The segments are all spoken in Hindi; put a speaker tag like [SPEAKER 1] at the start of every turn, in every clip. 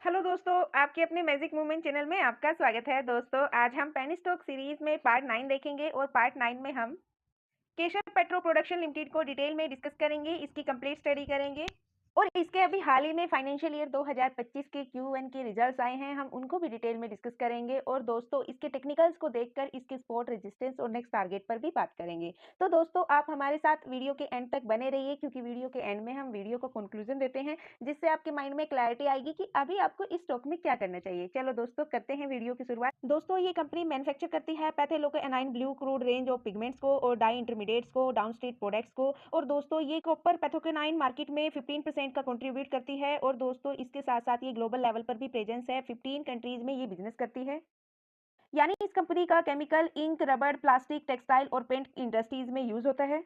[SPEAKER 1] हेलो दोस्तों, आपके अपने मैजिक मूवमेंट चैनल में आपका स्वागत है। दोस्तों, आज हम पेनी स्टॉक सीरीज में पार्ट 9 देखेंगे और पार्ट 9 में हम केशव पेट्रो प्रोडक्शन लिमिटेड को डिटेल में डिस्कस करेंगे, इसकी कंप्लीट स्टडी करेंगे और इसके अभी हाल ही में फाइनेंशियल ईयर 2025 के Q1 के रिजल्ट्स आए हैं, हम उनको भी डिटेल में डिस्कस करेंगे और दोस्तों इसके टेक्निकल्स को देखकर इसके सपोर्ट रेजिस्टेंस और नेक्स्ट टारगेट पर भी बात करेंगे। तो दोस्तों आप हमारे साथ वीडियो के एंड तक बने रहिए, क्योंकि वीडियो के एंड में हम वीडियो को कंक्लूजन देते हैं, जिससे आपके माइंड में क्लैरिटी आएगी कि अभी आपको इस स्टॉक में क्या करना चाहिए। चलो दोस्तों, करते हैं वीडियो की शुरुआत। दोस्तों, ये कंपनी मैन्युफैक्चर करती है phthalocyanine blue crude range of pigments को और डाई इंटरमीडिएट्स को, डाउनस्ट्रीम प्रोडक्ट्स को। और दोस्तों ये कॉपर पैथोकेनाइन मार्केट में 15% का कंट्रीब्यूट करती है और दोस्तों इसके साथ साथ ये ग्लोबल लेवल पर भी प्रेजेंस है, 15 कंट्रीज में ये बिजनेस करती है। यानी इस कंपनी का केमिकल, इंक, रबड़, प्लास्टिक, टेक्सटाइल और पेंट इंडस्ट्रीज में यूज होता है।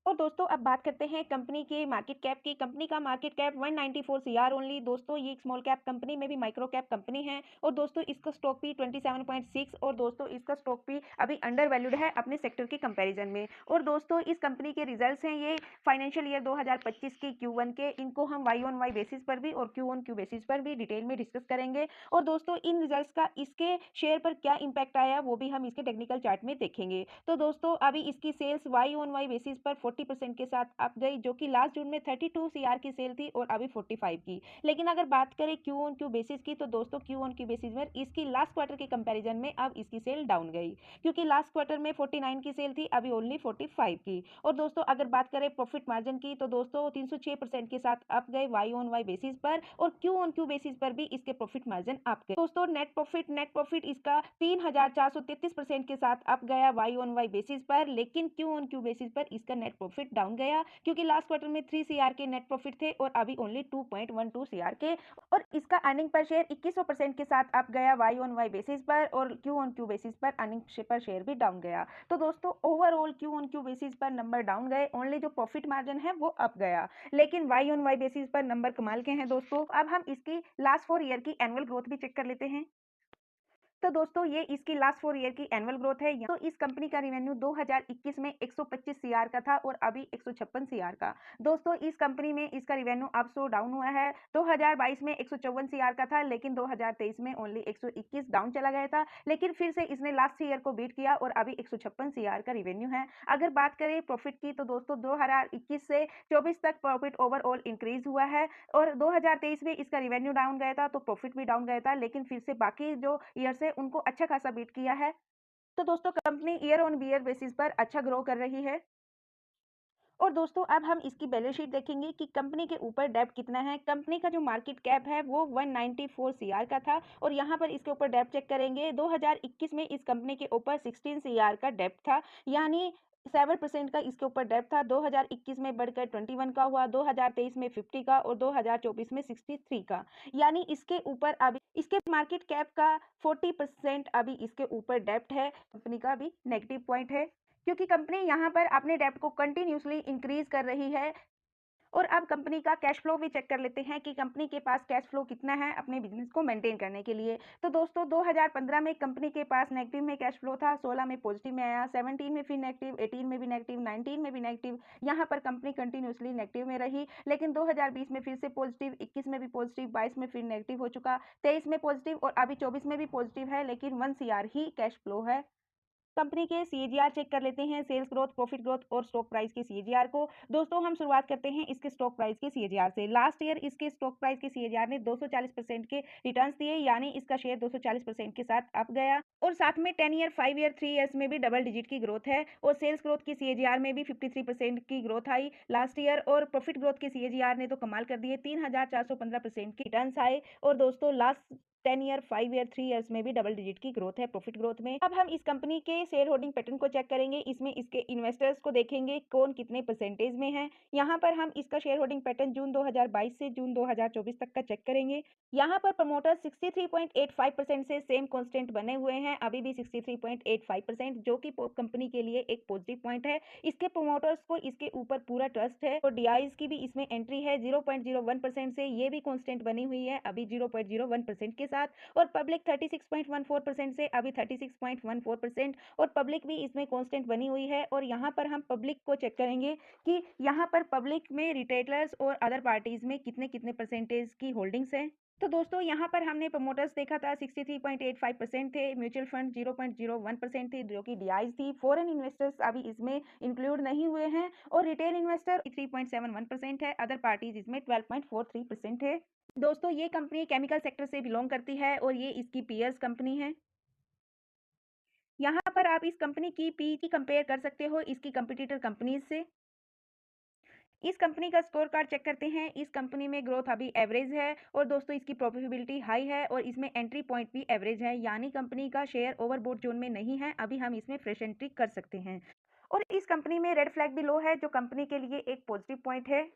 [SPEAKER 1] और दोस्तों अब बात करते हैं कंपनी के मार्केट कैप की। कंपनी का मार्केट कैप 194 सीआर ओनली। दोस्तों ये एक स्मॉल कैप कंपनी में भी माइक्रो कैप कंपनी है और दोस्तों इसका स्टॉक भी 27.6 और दोस्तों इसका स्टॉक भी अभी अंडर वैल्यूड है अपने सेक्टर के कंपैरिजन में। और दोस्तों इस कंपनी के रिजल्ट्स हैं ये फाइनेंशियल ईयर 2025 के Q1 के, इनको हम वाई ऑन वाई बेसिस पर भी और क्यू ऑन क्यू बेसिस पर भी डिटेल में डिस्कस करेंगे। और दोस्तों इन रिजल्ट्स का इसके शेयर पर क्या इंपैक्ट आया वो भी हम इसके टेक्निकल चार्ट में देखेंगे। तो दोस्तों अभी इसकी sales Y on Y basis पर 40% के साथ अप गई, जो कि लास्ट जून में 32 सीआर की सेल थी और अभी 45 की। लेकिन अगर बात करें क्यू ऑन क्यू बेसिस की, तो दोस्तों क्यू ऑन क्यू बेसिस पर इसकी लास्ट क्वार्टर के कंपैरिजन में अब इसकी सेल डाउन गई, क्योंकि लास्ट क्वार्टर में 49 की सेल थी, अभी ओनली 45 की। और दोस्तों अगर बात करें प्रॉफिट मार्जिन की, तो दोस्तों 306% के साथ अप गए वाई ऑन वाई बेसिस पर और क्यू ऑन क्यू बेसिस पर भी इसके प्रॉफिट मार्जिन अप गए। दोस्तों नेट प्रॉफिट इसका 3433% के साथ अप गया वाई ऑन वाई बेसिस पर, लेकिन क्यू ऑन क्यू बेसिस पर इसका नेट प्रॉफिट डाउन गया, क्योंकि लास्ट क्वार्टर में 3 सीआर के नेट प्रॉफिट थे और अभी ओनली 2.12 सीआर के। और इसका अर्निंग पर शेयर 2100% के साथ अप गया वाई ऑन वाई बेसिस पर और क्यू ऑन क्यू बेसिस पर अर्निंग पर शेयर भी डाउन गया। तो दोस्तों overall Q on Q basis पर नंबर डाउन गए, ओनली जो प्रॉफिट मार्जिन है वो अप गया, लेकिन वाई ऑन वाई बेसिस पर नंबर कमाल के हैं। दोस्तों अब हम इसकी लास्ट 4 ईयर की एनुअल ग्रोथ भी चेक कर लेते हैं। तो दोस्तों ये इसकी लास्ट 4 ईयर की एनुअल ग्रोथ है। तो इस कंपनी का रेवेन्यू 2021 में 125 सीआर का था और अभी 156 सीआर का। दोस्तों इस कंपनी में इसका रेवेन्यू अब सो डाउन हुआ है। 2022 में 154 सीआर का था, लेकिन 2023 में ओनली 121 डाउन चला गया था, लेकिन फिर से इसने लास्ट ईयर को बीट किया और अभी 156 सीआर का रेवेन्यू है। अगर बात करें प्रॉफिट की, तो दोस्तों 2021 से 24 तक प्रॉफिट ओवरऑल इंक्रीज हुआ है और 2023 में इसका रेवेन्यू डाउन गया था तो प्रॉफिट भी डाउन गया था, लेकिन फिर से बाकी जो ईयर्स है उनको अच्छा खासा बीट किया है। तो दोस्तों company year on year basis पर अच्छा ग्रो कर रही है। और दोस्तों अब हम इसकी बैलेंस शीट देखेंगे कि कंपनी के ऊपर डेब्ट कितना है। कंपनी का जो मार्केट कैप है वो 194 सीआर का था और यहाँ पर इसके ऊपर डेब्ट चेक करेंगे। 2021 में इस कंपनी के ऊपर 16 सीआर का डेब्ट था, यानी 7% का इसके ऊपर डेब्ट था। 2021 में बढ़कर 21 का हुआ, 2023 में 50 का और 2024 में 63 का, यानी इसके ऊपर अभी इसके मार्केट कैप का 40% अभी इसके ऊपर डेब्ट है। कंपनी का भी नेगेटिव पॉइंट है, क्योंकि कंपनी यहाँ पर अपने डेब्ट को कंटिन्यूसली इंक्रीज कर रही है। और अब कंपनी का कैश फ्लो भी चेक कर लेते हैं कि कंपनी के पास कैश फ्लो कितना है अपने बिजनेस को मेंटेन करने के लिए। तो दोस्तों 2015 में कंपनी के पास नेगेटिव में कैश फ्लो था, 16 में पॉजिटिव में आया, 17 में फिर नेगेटिव, 18 में भी नेगेटिव, 19 में भी नेगेटिव। यहाँ पर कंपनी कंटिन्यूसली नेगेटिव में रही, लेकिन 2020 में फिर से पॉजिटिव, 21 में भी पॉजिटिव, 22 में फिर नेगेटिव हो चुका, 23 में पॉजिटिव और अभी 24 में भी पॉजिटिव है, लेकिन 1 सीआर ही कैश फ्लो है। कंपनी के सीएजीआर चेक कर लेते हैं, सेल्स ग्रोथ, प्रॉफिट ग्रोथ और स्टॉक प्राइस के सीएजीआर को। दोस्तों हम शुरुआत करते हैं इसके स्टॉक प्राइस के सीएजीआर से। लास्ट ईयर इसके स्टॉक प्राइस के सीएजीआर ने 240% के रिटर्न्स दिए, यानी इसका शेयर 240% के साथ अप गया और साथ में 10 ईयर, 5 ईयर, 3 ईयर्स में भी डबल डिजिट की ग्रोथ है और सेल्स ग्रोथ की सीएजीआर में भी 53% की ग्रोथ आई लास्ट ईयर और प्रॉफिट ग्रोथ के सीएजीआर ने तो कमाल कर दिए, 3415% की रिटर्न्स आए। और दोस्तों लास्ट 10 ईयर, 5 ईयर, 3 ईयर्स में भी डबल डिजिट की ग्रोथ है प्रॉफिट ग्रोथ में। अब हम इस कंपनी के शेयर होल्डिंग पैटर्न को चेक करेंगे, इसमें इसके इन्वेस्टर्स को देखेंगे कौन कितने परसेंटेज में है। यहाँ पर हम इसका शेयर होल्डिंग पैटर्न जून 2022 से जून 2024 तक का चेक करेंगे। यहाँ पर प्रमोटर 63.85% से सेम कांस्टेंट बने हुए हैं, अभी भी 63.85%, जो कि कंपनी के लिए एक पॉजिटिव पॉइंट है। इसके प्रमोटर्स को इसके ऊपर पूरा ट्रस्ट है और डीआईज की भी इसमें एंट्री है 0.01% से, ये भी कांस्टेंट बनी हुई है अभी 0.01% के साथ और पब्लिक 36.14% से अभी 36.14% और पब्लिक भी इसमें कांस्टेंट बनी हुई है। और यहाँ पर हम पब्लिक को चेक करेंगे कि यहाँ पर पब्लिक में रिटेलर्स और अदर पार्टीज में कितने परसेंटेज की होल्डिंग्स हैं। तो दोस्तों यहाँ पर हमने प्रमोटर्स देखा था 63.85% थे, म्यूचुअल फंड 0.01% थे जो कि डीआईज थी। फॉरेन इन्वेस्टर्स अभी इसमें इंक्लूड नहीं हुए हैं और रिटेल इन्वेस्टर 3.71% है, अदर पार्टीज इसमें 12.43% है। दोस्तों ये कंपनी केमिकल सेक्टर से बिलोंग करती है और ये इसकी पीयर्स कंपनी है। यहाँ पर आप इस कंपनी की पी की कंपेयर कर सकते हो इसकी कंपटीटर कंपनीज से। इस कंपनी का स्कोर कार्ड चेक करते हैं। इस कंपनी में ग्रोथ अभी एवरेज है और दोस्तों इसकी प्रॉफिटेबिलिटी हाई है और इसमें एंट्री पॉइंट भी एवरेज है, यानी कंपनी का शेयर ओवरबोट जोन में नहीं है। अभी हम इसमें फ्रेश एंट्री कर सकते हैं और इस कंपनी में रेड फ्लैग भी लो है जो कंपनी के लिए एक पॉजिटिव पॉइंट है।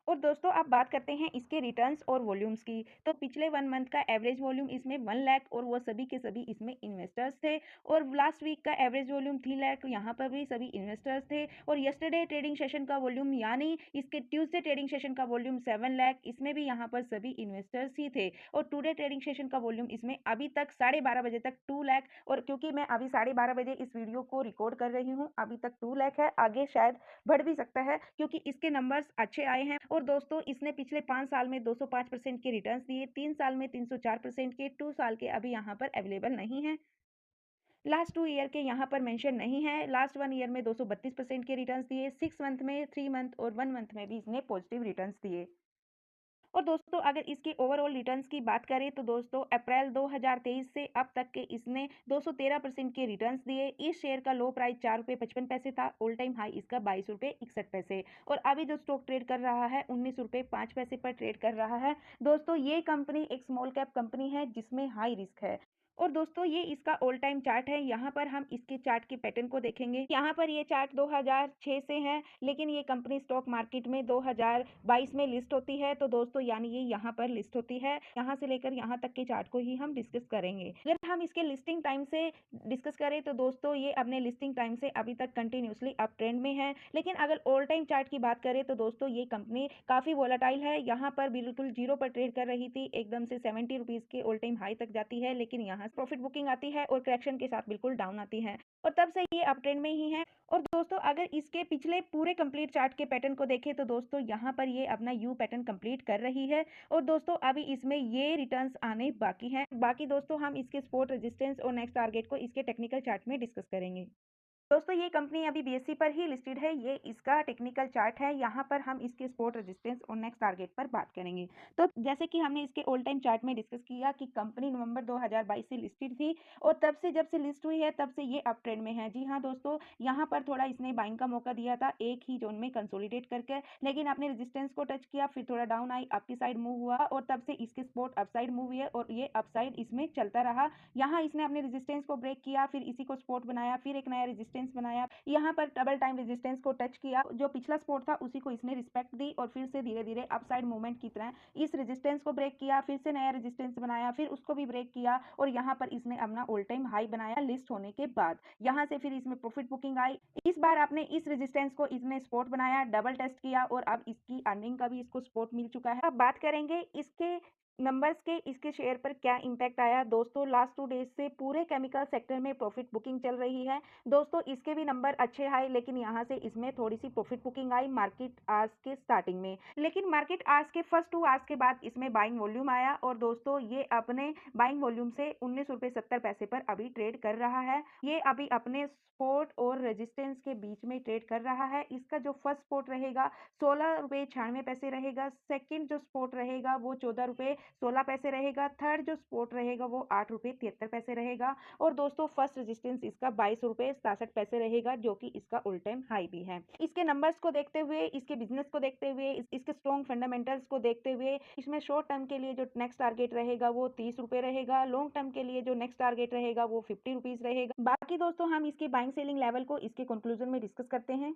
[SPEAKER 1] और दोस्तों आप बात करते हैं इसके रिटर्न्स और वॉल्यूम्स की, तो पिछले 1 मंथ का एवरेज वॉल्यूम इसमें 1 लाख और वो सभी के सभी इसमें इन्वेस्टर्स थे। और लास्ट वीक का एवरेज वॉल्यूम 3 लाख, यहाँ पर भी सभी इन्वेस्टर्स थे। और यस्टरडे ट्रेडिंग सेशन का वॉल्यूम यानी इसके ट्यूसडे ट्रेडिंग सेशन का वॉल्यूम 7 लाख, इसमें भी यहाँ पर सभी इन्वेस्टर्स ही थे। और टुडे ट्रेडिंग सेशन का वॉल्यूम इसमें अभी तक 12:30 बजे तक 2 लाख, और क्योंकि मैं अभी 12:30 बजे इस वीडियो को रिकॉर्ड कर रही हूँ, अभी तक 2 लाख है, आगे शायद बढ़ भी सकता है क्योंकि इसके नंबर्स अच्छे आए हैं। और दोस्तों इसने पिछले 5 साल में 205% के रिटर्न्स दिए, 3 साल में 304% के, 2 साल के अभी यहाँ पर अवेलेबल नहीं है। लास्ट 2 ईयर के यहाँ पर मेंशन नहीं है। लास्ट 1 ईयर में 232% के रिटर्न्स दिए, 6 मंथ में, 3 मंथ और 1 मंथ में भी इसने पॉजिटिव रिटर्न्स दिए। और दोस्तों अगर इसके ओवरऑल रिटर्न्स की बात करें तो दोस्तों अप्रैल 2023 से अब तक के इसने 213% के रिटर्न्स दिए। इस शेयर का लो प्राइस 4 रुपये 55 पैसे था, ऑल टाइम हाई इसका 22 रुपये 61 पैसे, और अभी जो स्टॉक ट्रेड कर रहा है 19 रुपये 5 पैसे पर ट्रेड कर रहा है। दोस्तों ये कंपनी एक स्मॉल कैप कंपनी है जिसमें हाई रिस्क है। और दोस्तों ये इसका ऑल टाइम चार्ट है, यहाँ पर हम इसके चार्ट के पैटर्न को देखेंगे। यहाँ पर ये चार्ट 2006 से है, लेकिन ये कंपनी स्टॉक मार्केट में 2022 में लिस्ट होती है। तो दोस्तों यानी ये यहाँ पर लिस्ट होती है, यहाँ से लेकर यहाँ तक के चार्ट को ही हम डिस्कस करेंगे। अगर हम इसके लिस्टिंग टाइम से डिस्कस करें तो दोस्तों ये अपने लिस्टिंग टाइम से अभी तक कंटिन्यूसली अप ट्रेंड में है। लेकिन अगर ऑल टाइम चार्ट की बात करें तो दोस्तों ये कंपनी काफी वोलाटाइल है। यहाँ पर बिल्कुल जीरो पर ट्रेड कर रही थी, एकदम से 70 रुपीज के ऑल टाइम हाई तक जाती है, लेकिन यहाँ प्रॉफिट बुकिंग आती है और करेक्शन के साथ बिल्कुल डाउन आती है, और तब से ये अप ट्रेंड में ही है। और दोस्तों अगर इसके पिछले पूरे कंप्लीट चार्ट के पैटर्न को देखें तो दोस्तों यहाँ पर ये अपना यू पैटर्न कंप्लीट कर रही है, और दोस्तों अभी इसमें ये रिटर्न्स आने बाकी हैं। बाकी दोस्तों हम इसके सपोर्ट, रेजिस्टेंस और नेक्स्ट टारगेट को इसके टेक्निकल चार्ट में डिस्कस करेंगे। दोस्तों ये कंपनी अभी बीएसई पर ही लिस्टेड है, ये इसका टेक्निकल चार्ट है। यहाँ पर हम इसके सपोर्ट, रेजिस्टेंस और नेक्स्ट टारगेट पर बात करेंगे। तो जैसे कि हमने इसके ऑल टाइम चार्ट में डिस्कस किया कि कंपनी नवंबर 2022 से लिस्टेड थी और तब से जब से लिस्ट हुई है तब से ये अप ट्रेंड में है। जी हाँ दोस्तों, यहाँ पर थोड़ा इसने बाइंग का मौका दिया था एक ही जोन में कंसोलिडेट करके, लेकिन आपने रेजिस्टेंस को टच किया, फिर थोड़ा डाउन आई, अप की साइड मूव हुआ और तब से इसके सपोर्ट अपसाइड मूव हुए और ये अपसाइड इसमें चलता रहा। यहाँ इसने अपने रेजिस्टेंस को ब्रेक किया, फिर इसी को सपोर्ट बनाया, फिर एक नया रेजिस्टेंस बनाया, यहाँ पर डबल टाइम रेजिस्टेंस को टच किया, जो पिछला सपोर्ट था उसी को इसने रिस्पेक्ट दी और फिर से धीरे धीरे अपसाइड मूवमेंट की तरह इस रेजिस्टेंस को ब्रेक किया, फिर से नया रेजिस्टेंस बनाया, फिर उसको भी ब्रेक किया और यहाँ पर इसने अपना ऑल टाइम हाई बनाया लिस्ट होने के बाद। यहाँ से फिर इसमें प्रॉफिट बुकिंग आई। इस बार आपने इस रेजिस्टेंस को इसने सपोर्ट बनाया, डबल टेस्ट किया और अब इसकी अर्निंग का भी इसको सपोर्ट मिल चुका है। अब बात करेंगे इसके नंबर्स के, इसके शेयर पर क्या इंपैक्ट आया। दोस्तों लास्ट 2 डेज से पूरे केमिकल सेक्टर में प्रॉफिट बुकिंग चल रही है। दोस्तों इसके भी नंबर अच्छे आए, लेकिन यहाँ से इसमें थोड़ी सी प्रॉफिट बुकिंग आई मार्केट आवर्स के स्टार्टिंग में, लेकिन मार्केट आवर्स के फर्स्ट 2 आवर्स के बाद इसमें बाइंग वॉल्यूम आया और दोस्तों ये अपने बाइंग वॉल्यूम से 19 रुपये 70 पैसे पर अभी ट्रेड कर रहा है। ये अभी अपने सपोर्ट और रेजिस्टेंस के बीच में ट्रेड कर रहा है। इसका जो फर्स्ट सपोर्ट रहेगा 16 रुपये 96 पैसे रहेगा, सेकंड जो सपोर्ट रहेगा वो 14 रुपये 16 पैसे रहेगा, थर्ड जो सपोर्ट रहेगा वो 8 रुपये 73 पैसे रहेगा, और दोस्तों फर्स्ट रेजिस्टेंस इसका 22 रुपये 67 पैसे रहेगा, जो कि इसका ऑल टाइम हाई भी है। इसके नंबर्स को देखते हुए, इसके बिजनेस को देखते हुए, इसके स्ट्रॉन्ग फंडामेंटल्स को देखते हुए, इसमें शॉर्ट टर्म के लिए जो नेक्स्ट टारगेट रहेगा वो 30 रुपये रहेगा, लॉन्ग टर्म के लिए जो नेक्स्ट टारगेट रहेगा वो 50 रुपीज रहेगा। बाकी दोस्तों हम इसके बाइंग सेलिंग लेवल को इसके कंक्लूजन में डिस्कस करते हैं।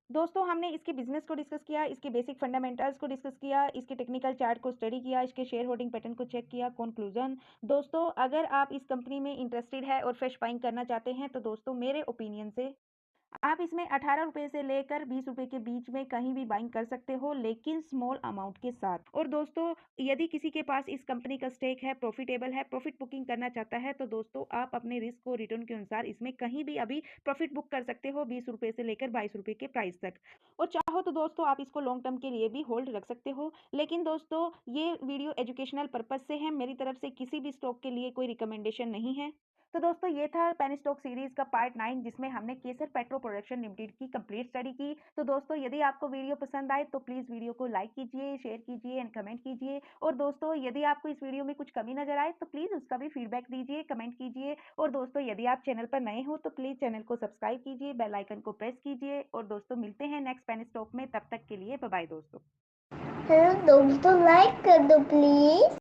[SPEAKER 1] दोस्तों हमने इसके बिजनेस को डिस्कस किया, इसके बेसिक फंडामेंटल्स को डिस्कस किया, इसके टेक्निकल चार्ट को स्टडी किया, इसके शेयर होल्डिंग पैटर्न को चेक किया। कंक्लूजन दोस्तों, अगर आप इस कंपनी में इंटरेस्टेड है और फ्रेश बाइंग करना चाहते हैं तो दोस्तों मेरे ओपिनियन से आप इसमें 18 रुपये से लेकर 20 रुपये के बीच में कहीं भी बाइंग कर सकते हो, लेकिन स्मॉल अमाउंट के साथ। और दोस्तों, यदि किसी के पास इस कंपनी का स्टेक है, प्रॉफिटेबल है, प्रॉफिट बुकिंग करना चाहता है, तो दोस्तों आप अपने रिस्क और रिटर्न के अनुसार इसमें कहीं भी अभी प्रॉफिट बुक कर सकते हो, 20 रुपये से लेकर 22 रुपये के प्राइस तक। और चाहो तो दोस्तों आप इसको लॉन्ग टर्म के लिए भी होल्ड रख सकते हो। लेकिन दोस्तों, ये वीडियो एजुकेशनल पर्पज से है, मेरी तरफ से किसी भी स्टॉक के लिए कोई रिकमेंडेशन नहीं है। तो दोस्तों, ये था पेनी स्टॉक सीरीज का पार्ट 9, जिसमें हमने केसर पेट्रो प्रोडक्शन लिमिटेड की कंप्लीट स्टडी की। तो दोस्तों, यदि आपको वीडियो पसंद आए तो प्लीज़ वीडियो को लाइक कीजिए, शेयर कीजिए एंड कमेंट कीजिए। और दोस्तों, यदि आपको इस वीडियो में कुछ कमी नजर आए तो प्लीज़ उसका भी फीडबैक दीजिए, कमेंट कीजिए। और दोस्तों, यदि आप चैनल पर नए हो तो प्लीज़ चैनल को सब्सक्राइब कीजिए, बेल आइकन को प्रेस कीजिए। और दोस्तों, मिलते हैं नेक्स्ट पेनी स्टॉक में, तब तक के लिए बाय बाय दोस्तों।
[SPEAKER 2] हेलो दोस्तों, लाइक कर दो प्लीज।